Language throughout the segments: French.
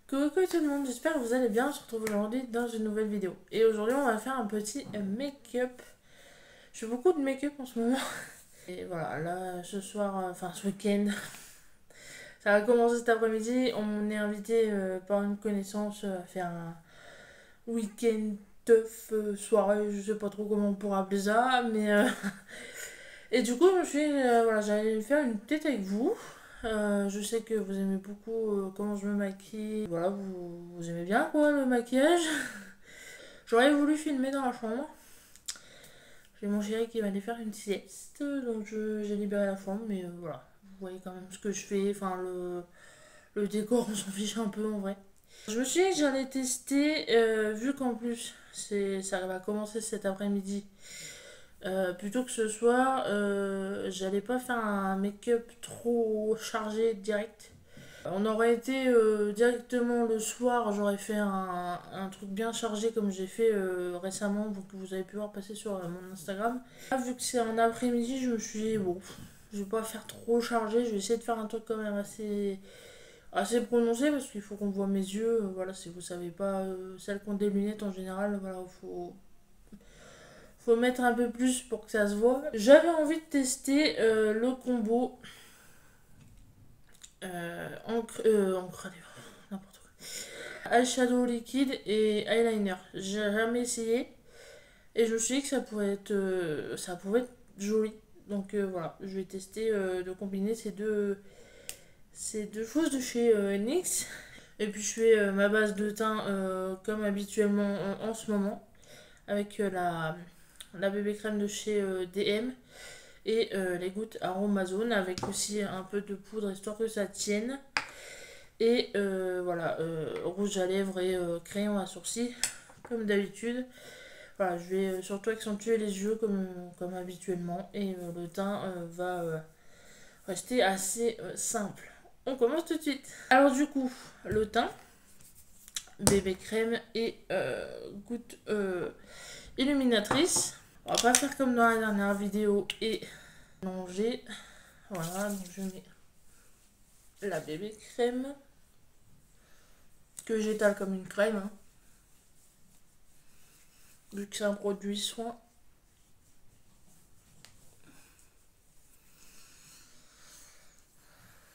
Coucou tout le monde, j'espère que vous allez bien. On se retrouve aujourd'hui dans une nouvelle vidéo. Et aujourd'hui, on va faire un petit make-up. Je fais beaucoup de make-up en ce moment. Et voilà, là, ce soir, enfin ce week-end, ça va commencer cet après-midi. On est invité par une connaissance à faire un week-end teuf, soirée, je sais pas trop comment on pourra appeler ça. Mais et du coup, je me suis dit, voilà, j'allais faire une tête avec vous. Je sais que vous aimez beaucoup comment je me maquille. Voilà, vous aimez bien quoi le maquillage. J'aurais voulu filmer dans la chambre. J'ai mon chéri qui va aller faire une sieste, donc j'ai libéré la chambre, mais voilà. Vous voyez quand même ce que je fais, enfin le décor, on s'en fiche un peu en vrai. Je me suis dit que j'allais tester, vu qu'en plus ça va commencer cet après-midi. Plutôt que ce soir, j'allais pas faire un make-up trop chargé direct. On aurait été directement le soir, j'aurais fait un truc bien chargé comme j'ai fait récemment, donc que vous avez pu voir passer sur mon Instagram. Là, vu que c'est en après-midi, je me suis dit, bon, je vais pas faire trop chargé, je vais essayer de faire un truc quand même assez prononcé parce qu'il faut qu'on voit mes yeux. Voilà, si vous savez pas, celles qui ont des lunettes en général, voilà, faut mettre un peu plus pour que ça se voit. J'avais envie de tester le combo encre, n'importe quoi. Eyeshadow liquide et eyeliner. J'ai jamais essayé et je me suis dit que ça pouvait être joli. Donc voilà, je vais tester de combiner ces deux choses de chez NYX. Et puis je fais ma base de teint comme habituellement en ce moment avec la bébé crème de chez DM et les gouttes Aromazone avec aussi un peu de poudre histoire que ça tienne. Et voilà, rouge à lèvres et crayon à sourcils, comme d'habitude. Voilà, je vais surtout accentuer les yeux comme habituellement. Et le teint va rester assez simple. On commence tout de suite. Alors du coup, le teint, bébé crème et goutte illuminatrice. On va pas faire comme dans la dernière vidéo et mélanger. Voilà, donc je mets la bébé crème que j'étale comme une crème, hein. Vu que c'est un produit soin.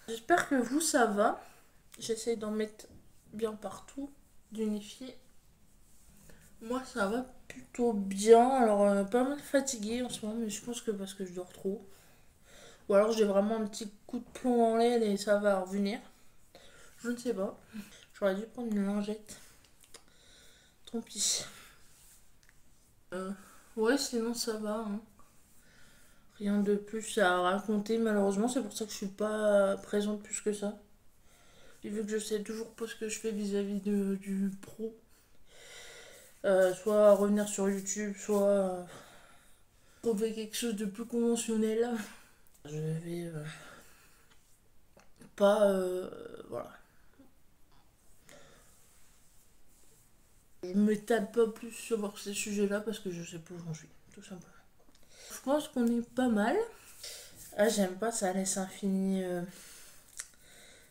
J'espère que vous ça va. J'essaye d'en mettre bien partout, d'unifier. Moi ça va plutôt bien. Alors pas mal fatiguée en ce moment, mais je pense que parce que je dors trop. Ou alors j'ai vraiment un petit coup de plomb dans l'aile et ça va revenir. Je ne sais pas. J'aurais dû prendre une lingette. Tant pis. Ouais, sinon ça va, hein. Rien de plus à raconter malheureusement, c'est pour ça que je suis pas présente plus que ça. Et vu que je sais toujours pas ce que je fais vis-à-vis du pro, soit revenir sur YouTube, soit trouver quelque chose de plus conventionnel. Je vais pas... voilà. Je m'étale pas plus sur ces sujets-là parce que je sais pas où j'en suis, tout simplement. Je pense qu'on est pas mal. Ah, j'aime pas, ça laisse infini.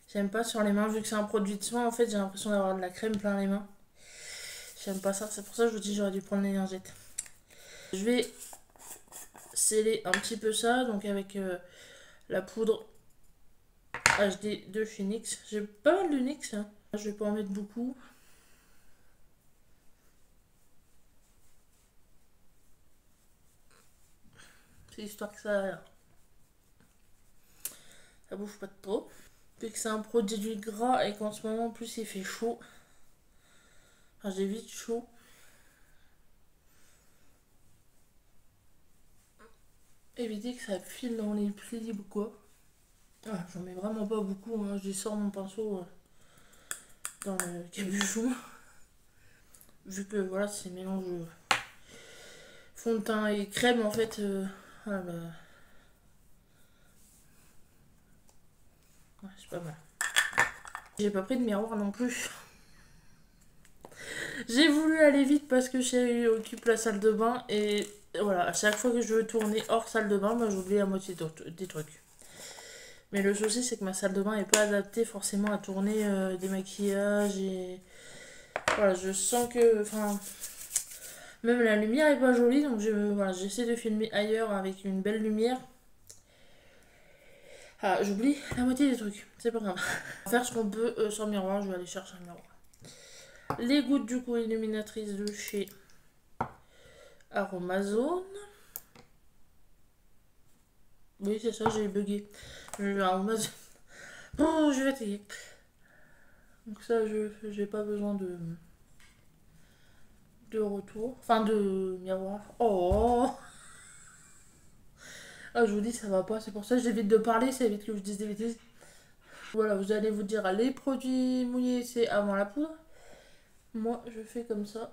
J'aime pas sur les mains, vu que c'est un produit de soin, en fait, j'ai l'impression d'avoir de la crème plein les mains. J'aime pas ça, c'est pour ça que je vous dis j'aurais dû prendre les lingettes. Je vais sceller un petit peu ça, donc avec la poudre HD de chez NYX. J'ai pas mal de NYX, hein. Je vais pas en mettre beaucoup. C'est histoire que ça bouffe pas de trop. Vu que c'est un produit gras et qu'en ce moment en plus il fait chaud. Enfin j'ai vite chaud. Éviter que ça file dans les plis ou quoi. Ah, j'en mets vraiment pas beaucoup, hein. Je sors mon pinceau dans le capuchon. Vu que voilà, c'est mélange fond de teint et crème en fait. Voilà. Ouais, c'est pas mal. J'ai pas pris de miroir non plus. J'ai voulu aller vite parce que chérie occupe la salle de bain et voilà, à chaque fois que je veux tourner hors salle de bain, bah, j'oublie la moitié des trucs. Mais le souci, c'est que ma salle de bain n'est pas adaptée forcément à tourner des maquillages et... Voilà, je sens que... Enfin... Même la lumière est pas jolie, donc voilà, j'essaie de filmer ailleurs avec une belle lumière. Ah, j'oublie la moitié des trucs, c'est pas grave. On va faire ce qu'on peut sans miroir, je vais aller chercher un miroir. Les gouttes du coup illuminatrices de chez Aromazone. Oui, c'est ça, j'ai bugué. Aromazone. Oh, je vais essayer. Donc ça, je j'ai pas besoin de retour. Enfin, de miroir. Oh. Ah, je vous dis, ça va pas. C'est pour ça que j'évite de parler, ça évite que je dise des bêtises. Voilà, vous allez vous dire, les produits mouillés, c'est avant la poudre. Moi, je fais comme ça.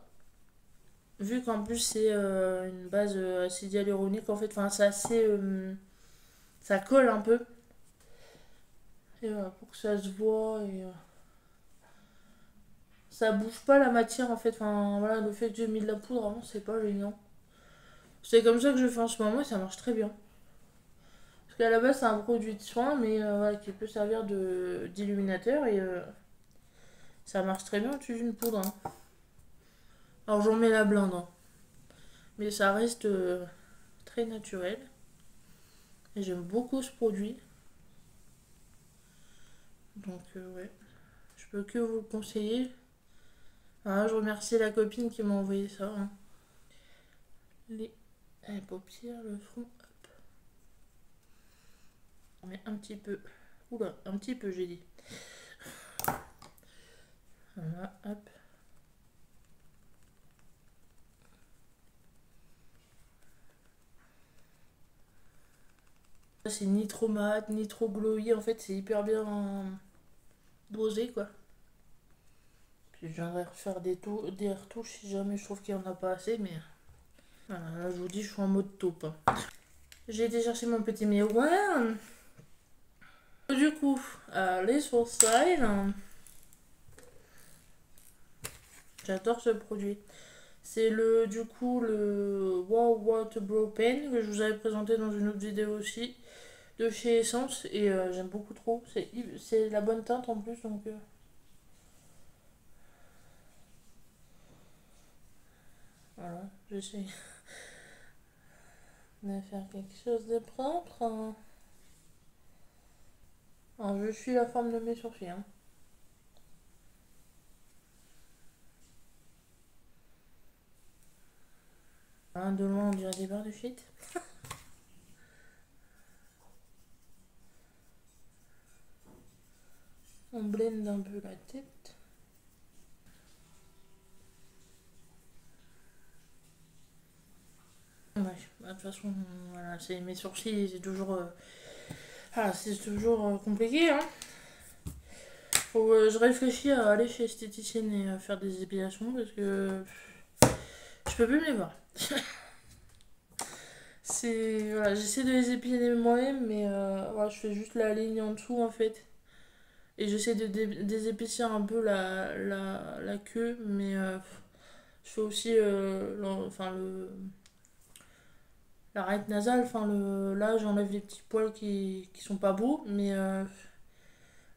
Vu qu'en plus, c'est une base acide hyaluronique, en fait, enfin, c'est assez... ça colle un peu. Et voilà, pour que ça se voit et... ça bouge pas la matière, en fait. Enfin, voilà, le fait que j'ai mis de la poudre avant, c'est pas gênant. C'est comme ça que je fais en ce moment et ça marche très bien. Parce qu'à la base, c'est un produit de soin, mais voilà, qui peut servir d'illuminateur et ça marche très bien au-dessus d'une poudre. Hein. Alors, j'en mets la blinde, hein. Mais ça reste très naturel. Et j'aime beaucoup ce produit. Donc, ouais, je peux que vous le conseiller. Ah, je remercie la copine qui m'a envoyé ça. Hein. Les paupières, le front, hop. On met un petit peu. Oula, un petit peu, j'ai dit. Voilà, hop. C'est ni trop mat, ni trop glowy. En fait, c'est hyper bien dosé, quoi. Puis je viendrai refaire des retouches si jamais je trouve qu'il n'y en a pas assez, mais voilà, là je vous dis, je suis en mode taupe. Hein. J'ai été chercher mon petit miroir. Du coup, les sourcils. J'adore ce produit. C'est du coup le Wow Water Brow Pen que je vous avais présenté dans une autre vidéo aussi de chez Essence et j'aime beaucoup trop. C'est la bonne teinte en plus donc voilà, j'essaie de faire quelque chose de propre. Hein. Alors, je suis la forme de mes sourcils. Hein. Hein, de loin on dirait des barres de shit. On blende un peu la tête. Ouais, bah, de toute façon, voilà, c'est mes sourcils, c'est toujours compliqué. Hein. Je réfléchis à aller chez esthéticienne et à faire des épilations parce que je peux plus me les voir. Voilà, j'essaie de les épiler moi-même, mais voilà, je fais juste la ligne en dessous en fait. Et j'essaie de désépaissir un peu la queue, mais je fais aussi l'arête nasale. Là, j'enlève les petits poils qui sont pas beaux, mais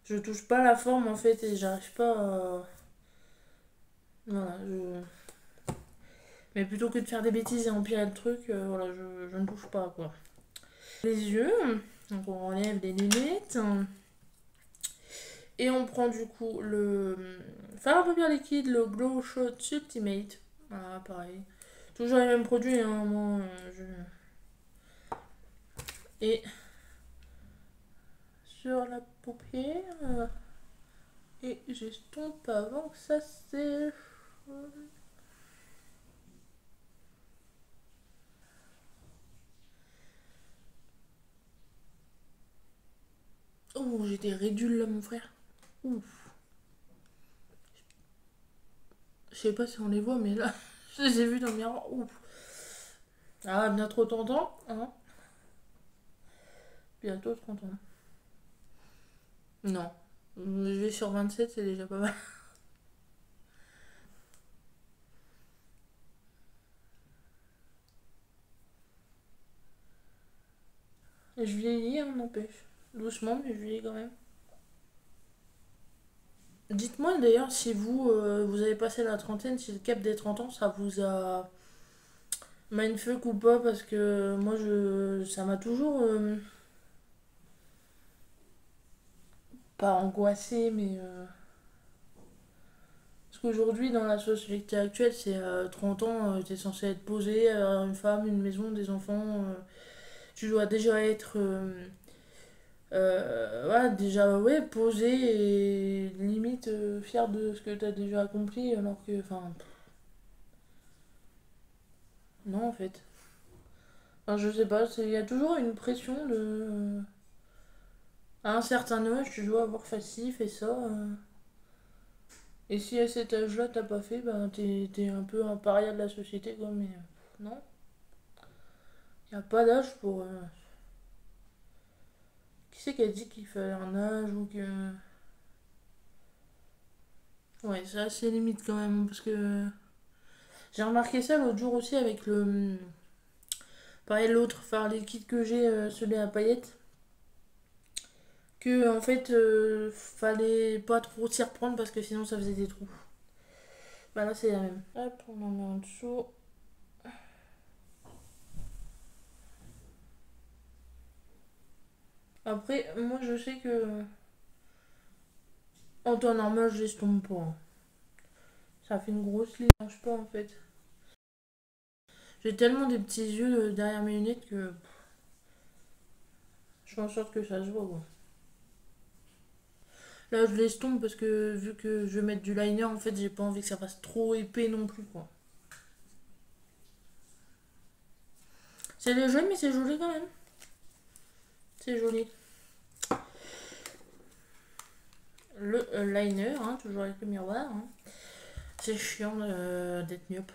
je touche pas la forme en fait et j'arrive pas à... Voilà, mais plutôt que de faire des bêtises et empirer le truc, voilà, je ne touche pas quoi. Les yeux, donc on enlève les lunettes. Et on prend du coup le fard à paupières liquide, le Glow Shot Ultimate. Voilà, pareil. Toujours les mêmes produits, hein, moi, Et sur la paupière. Et j'estompe avant que ça sèche. Oh, j'ai des ridules là, mon frère. Ouf. Je sais pas si on les voit, mais là, je les ai vus dans le miroir. Ouf. Ah, bientôt 30 ans. Hein. Bientôt 30 ans. Non. Je vais sur 27, c'est déjà pas mal. Je vieillis, on n'empêche. Doucement, mais joli quand même. Dites-moi d'ailleurs si vous avez passé la trentaine, si le cap des 30 ans, ça vous a mindfuck ou pas, parce que moi, ça m'a toujours, pas angoissé, mais... parce qu'aujourd'hui, dans la société actuelle, c'est 30 ans, t'es censé être posé, avoir une femme, une maison, des enfants. Tu dois déjà être voilà, déjà ouais, posé et limite fier de ce que tu as déjà accompli, alors que, enfin, non en fait. Enfin, je sais pas, il y a toujours une pression de... à un certain âge, tu dois avoir fait ci, fait ça. Et si à cet âge-là, t'as pas fait, ben t'es un peu un paria de la société, quoi, mais non. Y a pas d'âge pour... Qui c'est qui a dit qu'il fallait un âge ou que... Ouais, c'est assez limite quand même, parce que... J'ai remarqué ça l'autre jour aussi avec le... Pareil, l'autre phare liquide que j'ai, celui à paillettes. Que, en fait, fallait pas trop s'y reprendre parce que sinon ça faisait des trous. Bah là, c'est la même. Hop, on en met en dessous. Après, moi, je sais que... En temps normal, je l'estompe pas, hein. Ça fait une grosse ligne, je pas en fait. J'ai tellement des petits yeux derrière mes lunettes que je fais en sorte que ça se voit, quoi. Là, je l'estompe parce que vu que je vais mettre du liner, en fait, j'ai pas envie que ça fasse trop épais non plus, quoi. C'est léger, mais c'est joli quand même. C'est joli. Le liner, hein, toujours avec le miroir, hein. C'est chiant d'être myope.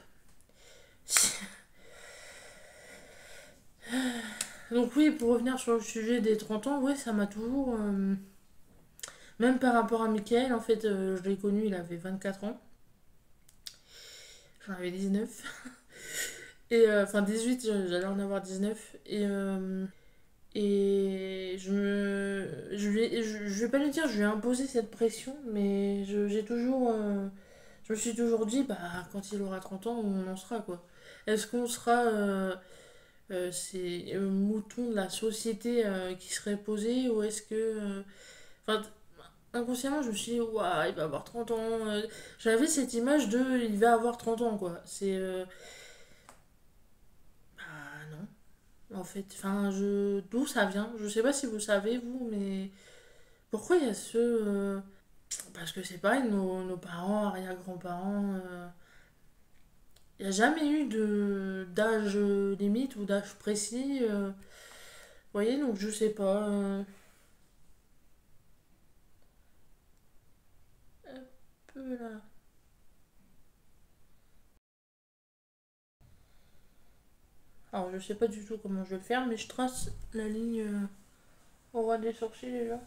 Donc oui, pour revenir sur le sujet des 30 ans, ouais, ça m'a toujours... même par rapport à Michael, en fait, je l'ai connu, il avait 24 ans. J'en avais 19. Et enfin 18, j'allais en avoir 19. Et je vais pas lui dire, je lui ai imposé cette pression, mais j'ai toujours... je me suis toujours dit, bah quand il aura 30 ans, on en sera quoi. Est-ce qu'on sera ces moutons de la société qui seraient posés, ou est-ce que... enfin, inconsciemment, je me suis dit, ouah, il va avoir 30 ans. J'avais cette image de, il va avoir 30 ans, quoi. C'est... bah non, en fait. Enfin, d'où ça vient? Je sais pas si vous savez, vous, mais... Pourquoi il y a parce que c'est pareil, nos parents, arrière-grands-parents... il n'y a jamais eu d'âge limite ou d'âge précis. Vous voyez, donc je sais pas. Un peu là. Alors, je sais pas du tout comment je vais le faire, mais je trace la ligne au ras des sourcils déjà.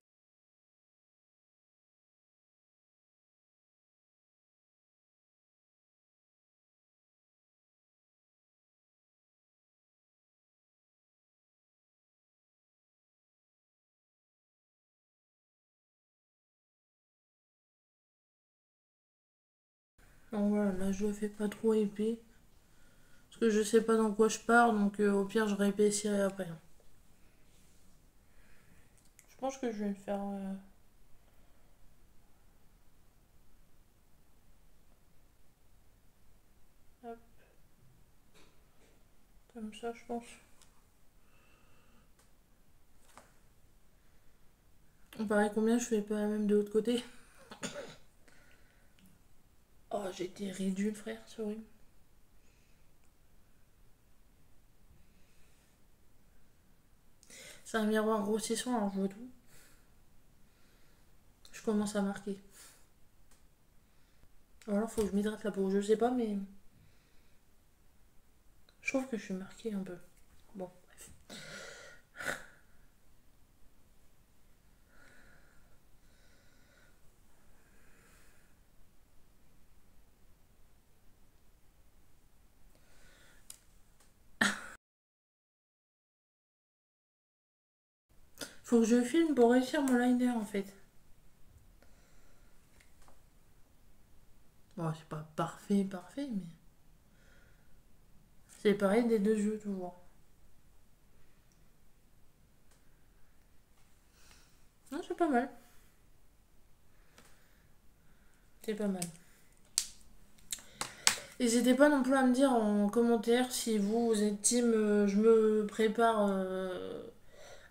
Donc voilà, là je le fais pas trop épais. Parce que je sais pas dans quoi je pars, donc au pire je réépaissirrai après. Je pense que je vais le faire. Hop, comme ça, je pense. Pareil, combien je fais pas la même de l'autre côté? Oh, j'ai été ridicule, frère, c'est horrible. C'est un miroir grossissant, alors je vois tout. Je commence à marquer. Ou alors faut que je m'hydrate la peau, je sais pas, mais je trouve que je suis marquée un peu. Bon, bref. Faut que je filme pour réussir mon liner en fait. Bon, c'est pas parfait, parfait, mais c'est pareil des deux yeux toujours. Non, c'est pas mal. C'est pas mal. N'hésitez pas non plus à me dire en commentaire si vous êtes team je me prépare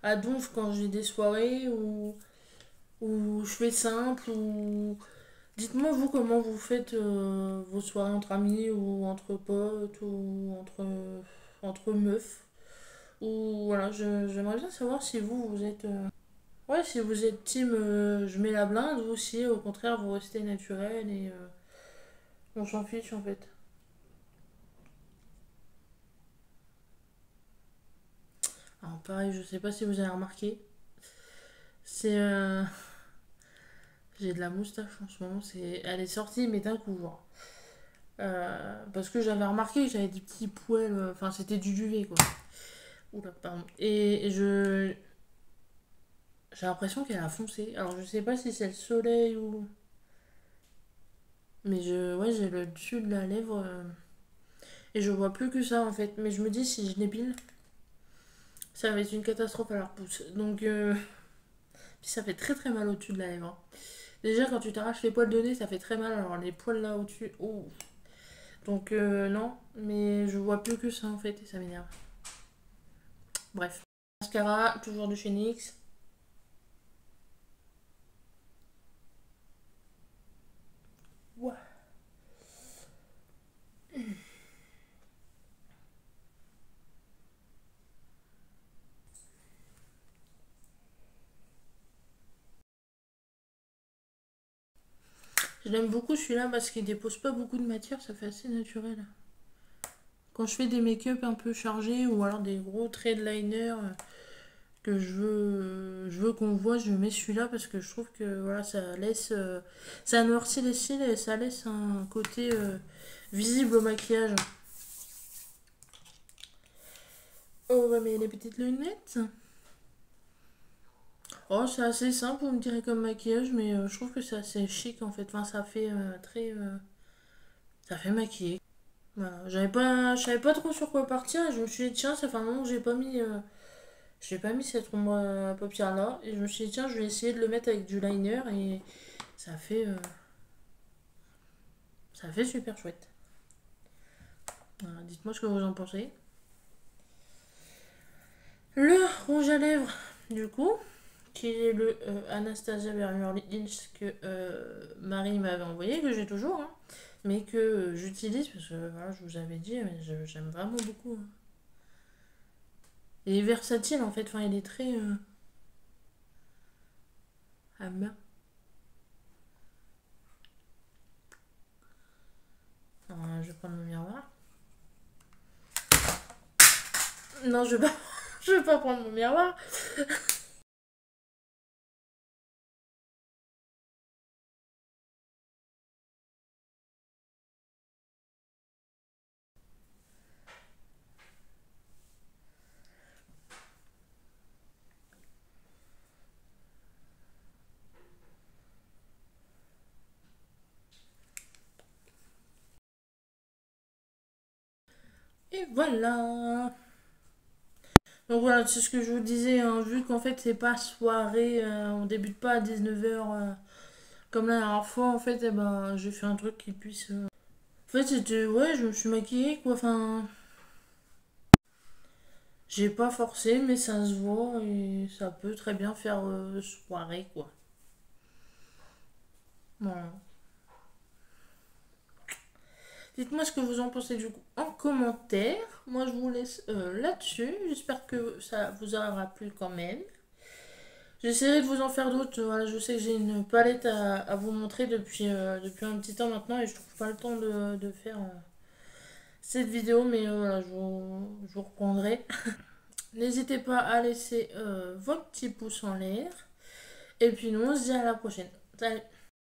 à donf quand j'ai des soirées ou je fais simple ou dites-moi vous comment vous faites vos soirées entre amis ou entre potes ou entre meufs ou voilà j'aimerais bien savoir si vous êtes ouais si vous êtes team je mets la blinde ou si au contraire vous restez naturel et on s'en fiche en fait. Alors pareil je sais pas si vous avez remarqué c'est j'ai de la moustache en ce moment elle est sortie mais d'un coup genre. Parce que j'avais remarqué que j'avais des petits poils, enfin c'était du duvet quoi. Oula, pardon. Et j'ai l'impression qu'elle a foncé. Alors je sais pas si c'est le soleil ou. Mais ouais, j'ai le dessus de la lèvre et je vois plus que ça en fait. Mais je me dis si je l'épile, ça va être une catastrophe à la repousse. Donc puis ça fait très très mal au-dessus de la lèvre, hein. Déjà quand tu t'arraches les poils de nez, ça fait très mal. Alors les poils là au-dessus, oh. Donc non, mais je vois plus que ça en fait et ça m'énerve. Bref. Mascara, toujours de chez NYX. Ouais. Je l'aime beaucoup celui-là parce qu'il dépose pas beaucoup de matière, ça fait assez naturel. Quand je fais des make-up un peu chargés ou alors des gros traits de liner que je veux qu'on voit, je mets celui-là parce que je trouve que voilà, ça laisse. Ça noircit les cils et ça laisse un côté visible au maquillage. Oh, ouais, mais les petites lunettes. Oh, c'est assez simple, vous me direz comme maquillage, mais je trouve que c'est assez chic en fait. Enfin, ça fait très. Ça fait maquiller. Voilà. Je savais pas trop sur quoi partir et je me suis dit, tiens, ça fait un moment que j'ai pas mis cette ombre à paupières là. Et je me suis dit, tiens, je vais essayer de le mettre avec du liner et ça fait, euh, ça fait super chouette. Voilà, dites-moi ce que vous en pensez. Le rouge à lèvres, du coup, qui est le Anastasia Beverly Hills que Marie m'avait envoyé, que j'ai toujours, hein, mais que j'utilise parce que voilà, je vous avais dit, mais j'aime vraiment beaucoup, hein. Il est versatile en fait, enfin il est très amer. Alors, je vais prendre mon miroir. Non, je vais pas, je vais pas prendre mon miroir. Et voilà. Donc voilà, c'est ce que je vous disais, hein, vu qu'en fait c'est pas soirée, on débute pas à 19h comme la dernière fois, en fait, eh ben, j'ai fait un truc qui puisse. En fait, c'était. Ouais, je me suis maquillée, quoi. Enfin, j'ai pas forcé, mais ça se voit et ça peut très bien faire soirée, quoi. Voilà. Dites-moi ce que vous en pensez du coup en commentaire. Moi, je vous laisse là-dessus. J'espère que ça vous aura plu quand même. J'essaierai de vous en faire d'autres. Voilà, je sais que j'ai une palette à vous montrer depuis un petit temps maintenant et je trouve pas le temps de faire cette vidéo, mais voilà, je vous reprendrai. N'hésitez pas à laisser votre petit pouce en l'air. Et puis nous, on se dit à la prochaine. Salut!